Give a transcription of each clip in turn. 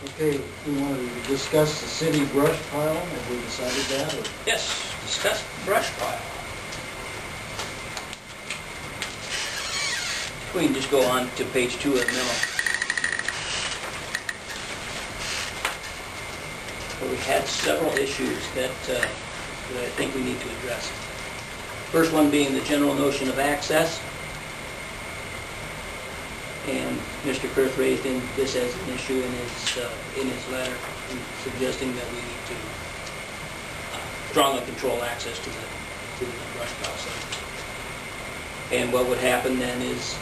Okay, we wanted to discuss the city brush pile, have we decided that, or? Yes, discuss brush pile. We can just go on to page 2 of the memo. Where we had several issues that I think we need to address. First one being the general notion of access. And Mr. Kurth raised this as an issue in his letter, suggesting that we need to strongly control access to the brush pile site. And what would happen then is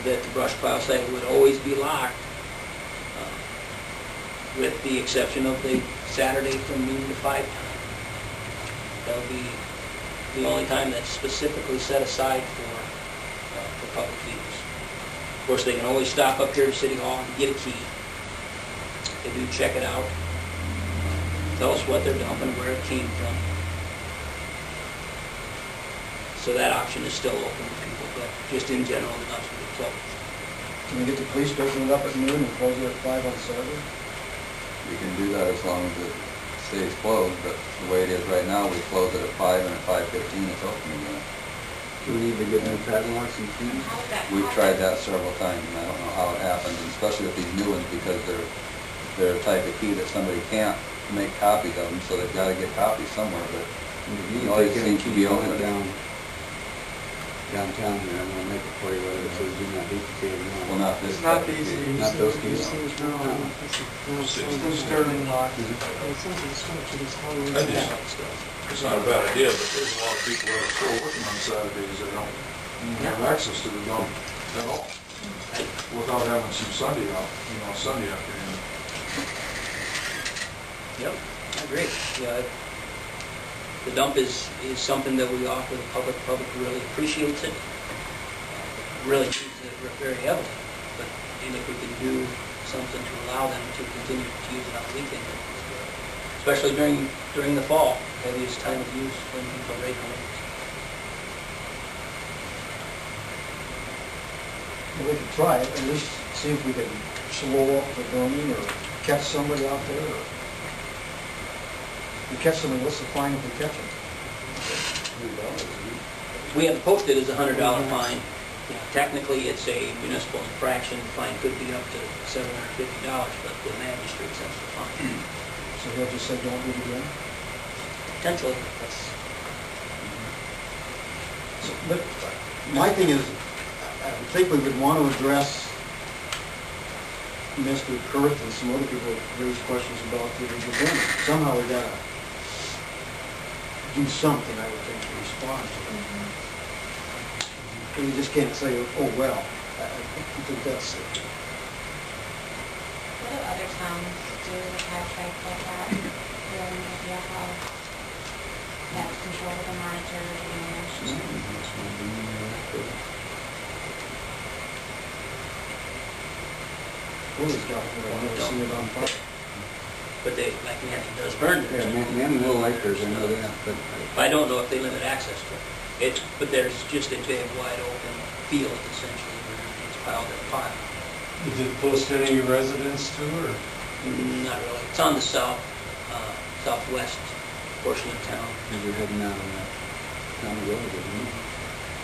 that the brush pile site would always be locked, with the exception of the Saturday from noon to 5 time. That would be the only time that's specifically set aside for public use. Of course, they can always stop up here to City Hall and get a key. They do check it out, tell us what they're dumping, where it came from. So that option is still open to people, but just in general, the dumpster is closed. Can we get the police to open it up at noon and close it at 5 on Saturday? We can do that as long as it stays closed, but the way it is right now, we close it at 5 and at 5:15 it's open again. Do we need to get new padlocks and keys? We've tried that several times, and I don't know how it happens, and especially with these new ones, because they're a type of key that somebody can't make copies of them, so they've got to get copies somewhere, but You always seem to be open. Downtown here, I'm gonna make it for you, whether it says do not duplicate or not. Well, not this It's not type of these key. keys. Not those keys. It's the Sterling lock. It's not a bad idea, but there's a lot of people that are still working on Saturdays that don't have access to the dump at all, without having some Sunday Sunday afternoon. Yep, I agree. Yeah, the dump is something that we offer the public. The public really appreciates it, really uses it very heavily. And if we can do something to allow them to continue to use it on the weekend, it's good. Especially during the fall, heaviest time of use when people rake homes. We could try it, at least see if we can slow up the burning or catch somebody out there. Or we catch somebody, what's the fine if we catch them? We have posted as a $100 fine. Yeah, technically, it's a municipal infraction. The fine could be up to $750, but the magistrate sets the fine. So he'll just say, don't do it again? Potentially, that's... So, but my thing is, I think we would want to address Mr. Kurth and some other people that raised questions about the illegal burning. Somehow we gotta do something, I would think, to respond to it. And you just can't say, oh, well, I think that's it. What do other towns do that have sites like that? Do you have any idea how that's controlled or monitored or managed? Willie's got it, I've never seen it on fire. But they, like Nancy does burn Yeah, theirs. man will like theirs, I know that, but I don't know if they limit access to it. But there's just a big wide open field essentially where everything's piled in a pile. Is it close to any residents too, or? Not really. It's on the southwest portion of town. you're heading out on that county road, isn't it?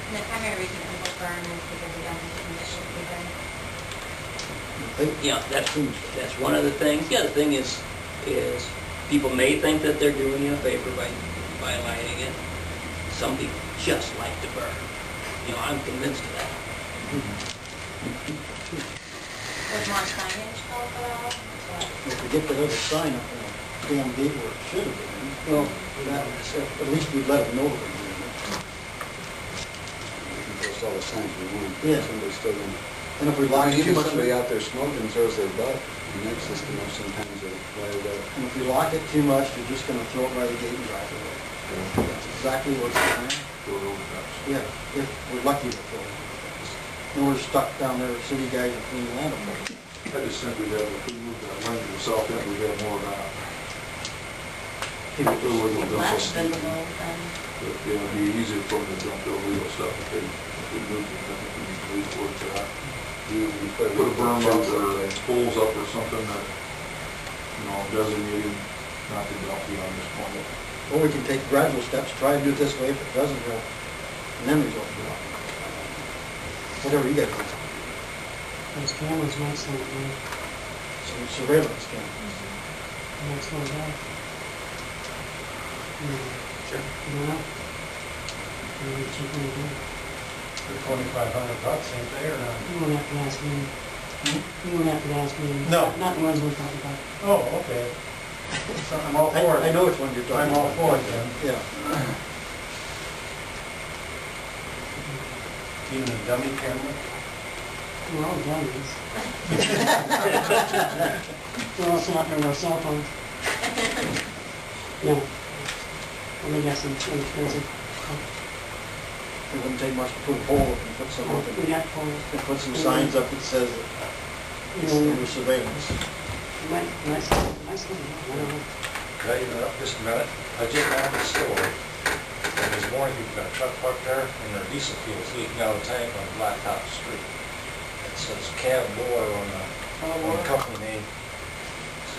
And the primary reason people burn is because they don't have the condition to be burned. Yeah, that's one of the things. The other thing is people may think that they're doing you a favor by lighting it. Some people just like to burn. I'm convinced of that. Would more signage help at all? If we get that other sign up on the damn gate where it should have been, well, at least we'd let them know that we're doing it. We can post all the signs we want. Yeah. Somebody's still gonna... And if we lock it too Even much, somebody out there smoking throws their butt, the next system knows sometimes they're wired up. and if we lock it too much, they're just gonna throw it by the gate and drive away. That's exactly what's going on. Yeah, if we're lucky to throw it. And we're stuck down there, city guys are cleaning that up. I just think we have, if we move that lane to the south end, we have more of that. Less visible than... It'd be easier for them to dump the illegal stuff if they move it, then we can move towards that. We put a berm up or poles up or something that designated not to dump beyond this point. Or we can take gradual steps, try to do it this way, if it doesn't help, and then resort to it. Whatever you guys want. Those cameras might slow it down. Some surveillance cameras. Might slow it down. Sure. Yeah. Maybe check it out. For $2,500, ain't they, or not? You won't have to ask me. You won't have to ask me. No. Not the ones we're talking about. Oh, okay. So I'm all for I it. know which one you're talking I'm all about. for it then. Yeah. Even a dummy camera? We're all dummies. We're also out there with our cell phones. Yeah. And we got some expensive. It wouldn't take much to put a pole up and put some up We and got phones. put some signs up that says that it's under surveillance. Might slow it down. I don't know. Can I interrupt just a minute? I just went to the store, and this morning we've got a truck parked there, and their diesel fuel's leaking out of the tank on the blacktop street. It says Cab Boy on the company name,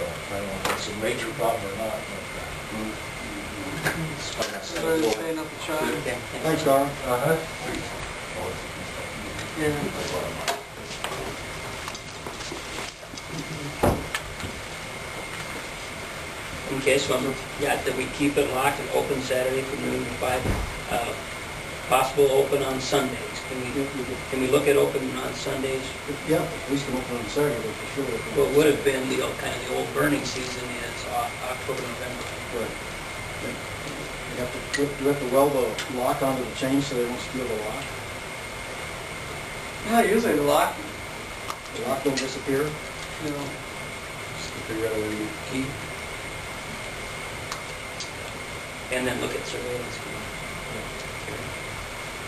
so I don't know if that's a major problem or not, but. Staying up the charge. Thanks, Darrell. Okay, so I'm, yeah, that we keep it locked and open Saturday from noon to 5. Possible open on Sundays. Can we look at open on Sundays? Yeah, at least can open on Saturday for sure. What would have been the kind of the old burning season is October, November. Right. You have to, do you have to weld the lock onto the chain so they don't steal the lock? Yeah, usually the lock, The lock don't disappear? you know, Just to figure out where you key. And then look at surveillance.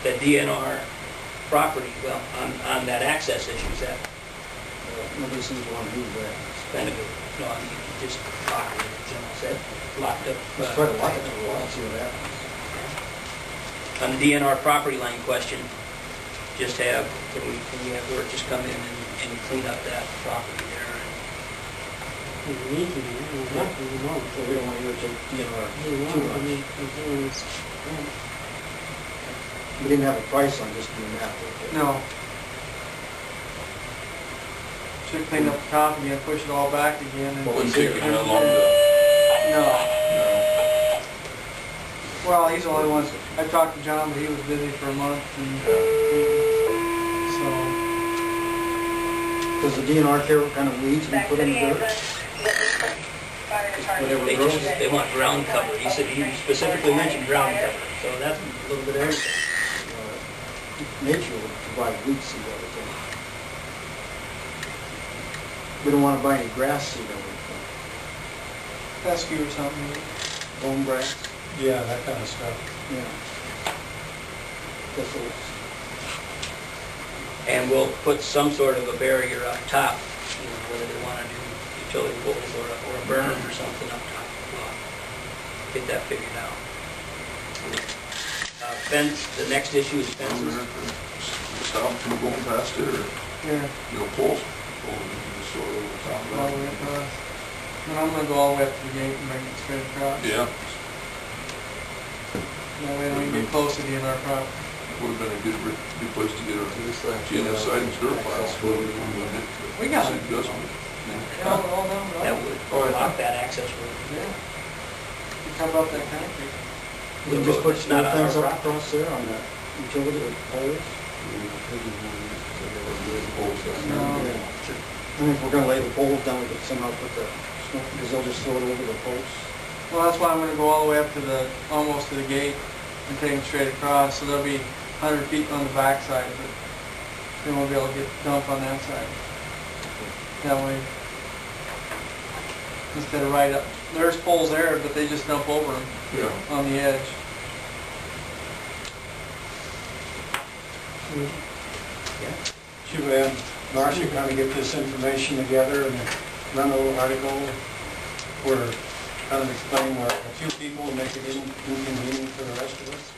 The DNR property, well, on that access issue, is that Nobody seems to want to do that. kind of, no, I mean, just locked it, as General said, locked up. Let's try to lock it for a while, see what happens. On the DNR property line question, just have, can we have work just come in and clean up that property there? if you need to, you don't have to, you know. So we don't want to irritate DNR You know, too I much. mean, if there was, We didn't have a price on just doing that. did we? No. Should clean up the top again, push it all back again. And Wouldn't take you that long to, No. you know, Well, he's the only one, I talked to John, but he was busy for a month and, so, Does the DNR care what kind of weeds we put in the dirt? Whatever grows? They want ground cover. He said, he specifically mentioned ground cover, so that's a little bit of everything. Nature would provide weed seed everything. We don't want to buy any grass seed everything. fescue or something. Bone grass, Yeah, that kind of stuff. yeah. Thistles. And we'll put some sort of a barrier up top, you know, whether they want to do utility poles or a berm or something up top. We'll get that figured out. Fence, the next issue is down fences. there, stop from going past it, or, Here, you know, poles, just sort of over the top of all the way that. across. And I'm gonna go all the way up to the gate and bring it straight across. Yeah, That way we can get close to the end of our property. would have been a good place to get a GNS siding dirt pile. We got it. Adjustment. All down the That road. would block that access road. Yeah. You cover up that concrete. We can just put It's not on fence our up across there on that utility poles. No. I mean, if we're gonna lay the poles down, we could somehow put the smoke, because they'll just throw it over the posts. Well, that's why I'm gonna go all the way up to the, almost to the gate and take them straight across, so there'll be 100 feet on the back side, but then we'll be able to get dump on that side. That way, instead of right up, there's poles there, but they just dump over them Yeah. on the edge. Should we have Marcia kind of get this information together and run a little article or kind of explain where a few people make it inconvenient for the rest of us?